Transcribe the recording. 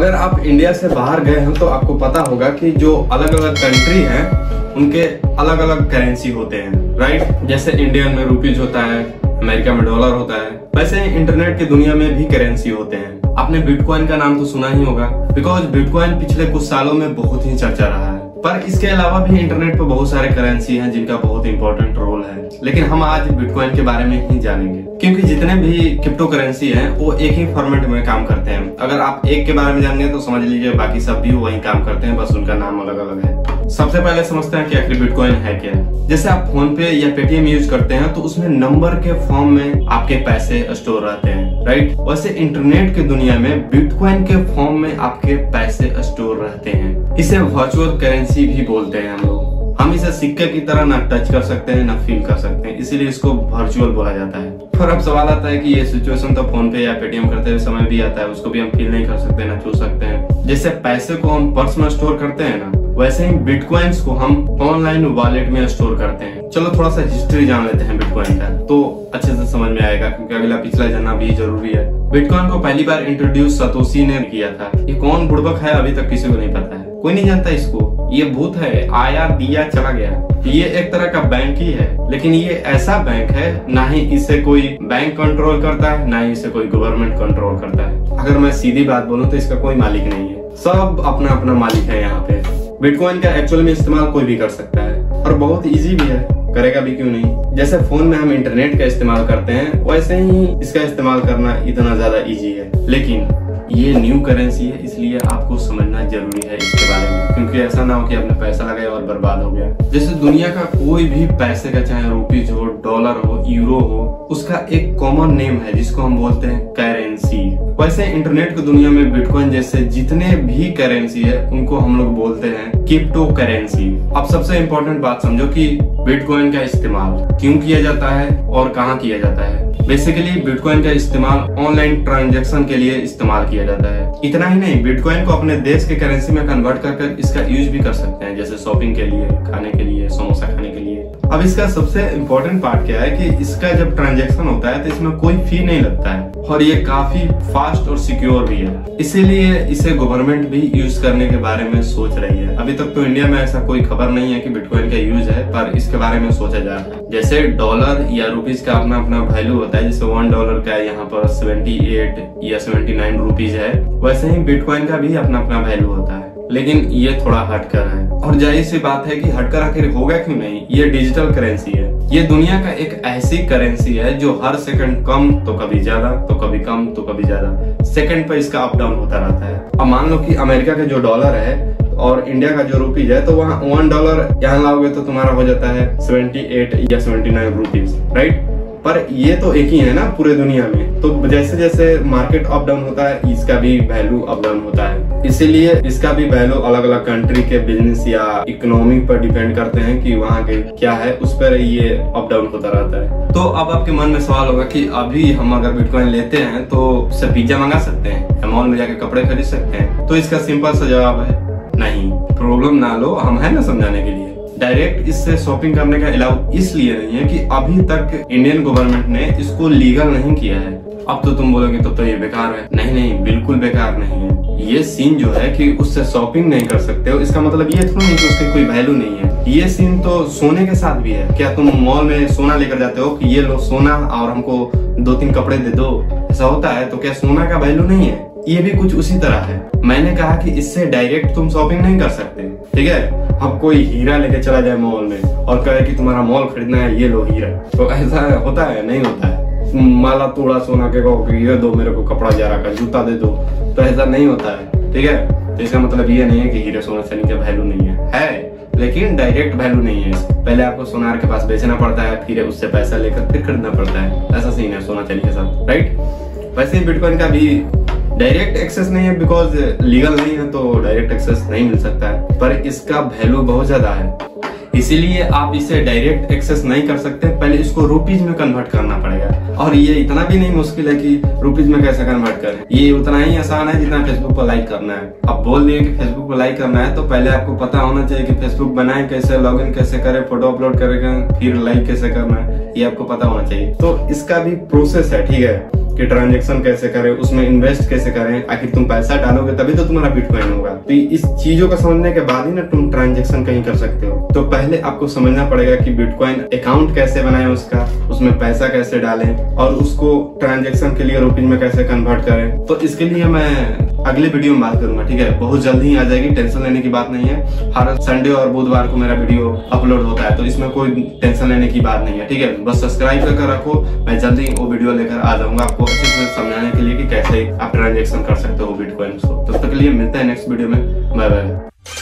अगर आप इंडिया से बाहर गए हैं तो आपको पता होगा कि जो अलग अलग कंट्री हैं उनके अलग अलग करेंसी होते हैं, राइट। जैसे इंडियन में रुपीज होता है, अमेरिका में डॉलर होता है, वैसे इंटरनेट की दुनिया में भी करेंसी होते हैं। आपने बिटकॉइन का नाम तो सुना ही होगा, बिकॉज बिटकॉइन पिछले कुछ सालों में बहुत ही चर्चा रहा है। पर इसके अलावा भी इंटरनेट पर बहुत सारे करेंसी हैं जिनका बहुत इंपॉर्टेंट रोल है, लेकिन हम आज बिटकॉइन के बारे में ही जानेंगे, क्योंकि जितने भी क्रिप्टो करेंसी हैं वो एक ही फॉर्मेट में काम करते हैं। अगर आप एक के बारे में जानेंगे तो समझ लीजिए बाकी सब भी वही काम करते हैं, बस उनका नाम अलग अलग है। सबसे पहले समझते हैं कि आखिर बिटकॉइन है क्या। जैसे आप फोन पे या पेटीएम यूज करते हैं तो उसमें नंबर के फॉर्म में आपके पैसे स्टोर रहते हैं, राइट। वैसे इंटरनेट की दुनिया में बिटकॉइन के फॉर्म में आपके पैसे स्टोर रहते हैं। इसे वर्चुअल करेंसी भी बोलते हैं हम लोग। हम इसे सिक्के की तरह ना टच कर सकते हैं ना फील कर सकते हैं, इसीलिए इसको वर्चुअल बोला जाता है। फिर अब सवाल आता है कि ये सिचुएशन तो फोन पे या पेटीएम करते हुए समय भी आता है, उसको भी हम फील नहीं कर सकते ना छू सकते हैं। जैसे पैसे को हम पर्स में स्टोर करते हैं ना, वैसे ही बिटकॉइंस को हम ऑनलाइन वॉलेट में स्टोर करते हैं। चलो थोड़ा सा हिस्ट्री जान लेते हैं बिटकॉइन का, तो अच्छे से समझ में आएगा, क्योंकि अगला पिछला जानना भी जरूरी है। बिटकॉइन को पहली बार इंट्रोड्यूस सतोशी ने किया था। ये कौन बुड़बक है अभी तक किसी को नहीं पता है, कोई नहीं जानता इसको। ये भूत है, आया दिया चला गया। ये एक तरह का बैंक ही है, लेकिन ये ऐसा बैंक है ना ही इसे कोई बैंक कंट्रोल करता है ना ही इसे कोई गवर्नमेंट कंट्रोल करता है। अगर मैं सीधी बात बोलूं तो इसका कोई मालिक नहीं है, सब अपना अपना मालिक है यहाँ पे। बिटकॉइन का एक्चुअल में इस्तेमाल कोई भी कर सकता है और बहुत इजी भी है, करेगा भी क्यों नहीं। जैसे फोन में हम इंटरनेट का इस्तेमाल करते हैं वैसे ही इसका इस्तेमाल करना इतना ज्यादा इजी है। लेकिन ये न्यू करेंसी है, इसलिए आपको समझना जरूरी है इसके बारे में, क्योंकि ऐसा ना हो कि आपने पैसा लगाया और बर्बाद हो गया। जैसे दुनिया का कोई भी पैसे का, चाहे रुपीज हो, डॉलर हो, यूरो हो, उसका एक कॉमन नेम है जिसको हम बोलते हैं करेंसी। वैसे इंटरनेट की दुनिया में बिटकॉइन जैसे जितने भी करेंसी है उनको हम लोग बोलते हैं क्रिप्टो करेंसी। अब सबसे इम्पोर्टेंट बात समझो कि बिटकॉइन का इस्तेमाल क्यों किया जाता है और कहाँ किया जाता है। बेसिकली बिटकॉइन का इस्तेमाल ऑनलाइन ट्रांजैक्शन के लिए इस्तेमाल किया जाता है। इतना ही नहीं, बिटकॉइन को अपने देश के करेंसी में कन्वर्ट कर इसका यूज भी कर सकते हैं, जैसे शॉपिंग के लिए, खाने के लिए, समोसा खाने के लिए। अब इसका सबसे इम्पोर्टेंट पार्ट क्या है कि इसका जब ट्रांजैक्शन होता है तो इसमें कोई फी नहीं लगता है और ये काफी फास्ट और सिक्योर भी है। इसीलिए इसे गवर्नमेंट भी यूज करने के बारे में सोच रही है। अभी तक तो इंडिया में ऐसा कोई खबर नहीं है कि बिटकॉइन का यूज है, पर इसके बारे में सोचा जा रहा है। जैसे डॉलर या रुपीज का अपना अपना वैल्यू होता है, जैसे $1 का यहाँ पर 78 या 79 रुपीज है, वैसे ही बिटकॉइन का भी अपना अपना वैल्यू होता है। लेकिन ये थोड़ा हटकर है, और जाहिर सी बात है कि हटकर आखिर होगा क्यों नहीं। ये डिजिटल करेंसी है। ये दुनिया का एक ऐसी करेंसी है जो हर सेकंड कम तो कभी ज्यादा, तो कभी कम तो कभी ज्यादा, सेकंड पर इसका अप डाउन होता रहता है। अब मान लो कि अमेरिका का जो डॉलर है और इंडिया का जो रुपीज है, तो वहाँ $1 यहाँ लाओगे तो तुम्हारा हो जाता है 78 या 79 रुपीज, राइट। पर ये तो एक ही है ना पूरे दुनिया में, तो जैसे जैसे मार्केट अप डाउन होता है इसका भी वैल्यू अप डाउन होता है। इसीलिए इसका भी वैल्यू अलग अलग कंट्री के बिजनेस या इकोनॉमी पर डिपेंड करते हैं कि वहाँ के क्या है, उस पर ये अप डाउन होता रहता है। तो अब आपके मन में सवाल होगा कि अभी हम अगर बिटकॉइन लेते हैं तो उससे पिज्जा मंगा सकते हैं, मॉल में जाके कपड़े खरीद सकते हैं। तो इसका सिंपल सा जवाब है नहीं। प्रॉब्लम ना लो, हम है ना समझाने के लिए। डायरेक्ट इससे शॉपिंग करने का अलाउ इसलिए नहीं है कि अभी तक इंडियन गवर्नमेंट ने इसको लीगल नहीं किया है। अब तो तुम बोलोगे तो ये बेकार है। नहीं नहीं, बिल्कुल बेकार नहीं है। ये सीन जो है कि उससे शॉपिंग नहीं कर सकते हो, इसका मतलब ये थोड़ा नहीं कि उसकी कोई वैल्यू नहीं है। ये सीन तो सोने के साथ भी है। क्या तुम मॉल में सोना लेकर जाते हो कि ये लो सोना और हमको 2-3 कपड़े दे दो, ऐसा होता है? तो क्या सोना का वैल्यू नहीं है? ये भी कुछ उसी तरह है। मैंने कहा कि इससे डायरेक्ट तुम शॉपिंग नहीं कर सकते, ठीक है। अब कोई हीरा लेके चला जाए मॉल में और कहे कि तुम्हारा मॉल खरीदना है, ये लो हीरा, तो ऐसा होता है? नहीं होता है। माला तोड़ा सोना के कहो कि ये दो मेरे को कपड़ा जरा का, जूता दे दो, तो ऐसा नहीं होता है, ठीक है। तो इसका मतलब ये नहीं है कि हीरे सोना चांदी का वैल्यू नहीं है, लेकिन डायरेक्ट वैल्यू नहीं है। पहले आपको सोनार के पास बेचना पड़ता है, फिर उससे पैसा लेकर फिर खरीदना पड़ता है। ऐसा सीन है सोना चांदी के साथ, राइट। वैसे ही बिटकॉइन का भी डायरेक्ट एक्सेस नहीं है, बिकॉज लीगल नहीं है तो डायरेक्ट एक्सेस नहीं मिल सकता है, पर इसका वैल्यू बहुत ज्यादा है। इसीलिए आप इसे डायरेक्ट एक्सेस नहीं कर सकते, पहले इसको रुपीज में कन्वर्ट करना पड़ेगा। और ये इतना भी नहीं मुश्किल है कि रुपीज में कैसे कन्वर्ट करें, ये उतना ही आसान है जितना फेसबुक पर लाइक करना है। अब बोल दिए कि फेसबुक पर लाइक करना है तो पहले आपको पता होना चाहिए कि फेसबुक बनाए कैसे, लॉगिन कैसे करें, फोटो अपलोड करेगा, फिर लाइक कैसे करना है, ये आपको पता होना चाहिए। तो इसका भी प्रोसेस है, ठीक है, कि ट्रांजैक्शन कैसे करें, उसमें इन्वेस्ट कैसे करें, आखिर तुम पैसा डालोगे तभी तो तुम्हारा बिटकॉइन होगा। तो इस चीजों को समझने के बाद ही ना तुम ट्रांजैक्शन कहीं कर सकते हो। तो पहले आपको समझना पड़ेगा कि बिटकॉइन अकाउंट कैसे बनाएं, उसका उसमें पैसा कैसे डालें और उसको ट्रांजैक्शन के लिए रुपीज में कैसे कन्वर्ट करें। तो इसके लिए मैं अगले वीडियो में बात करूंगा, ठीक है, बहुत जल्दी ही आ जाएगी, टेंशन लेने की बात नहीं है। हर संडे और बुधवार को मेरा वीडियो अपलोड होता है, तो इसमें कोई टेंशन लेने की बात नहीं है, ठीक है। बस सब्सक्राइब करके रखो, मैं जल्दी वो वीडियो लेकर आ जाऊंगा आपको अच्छे से समझाने के लिए कि कैसे आप ट्रांजैक्शन कर सकते हो बिटकॉइन को। तब तक के लिए मिलते हैं नेक्स्ट वीडियो में, बाय बाय।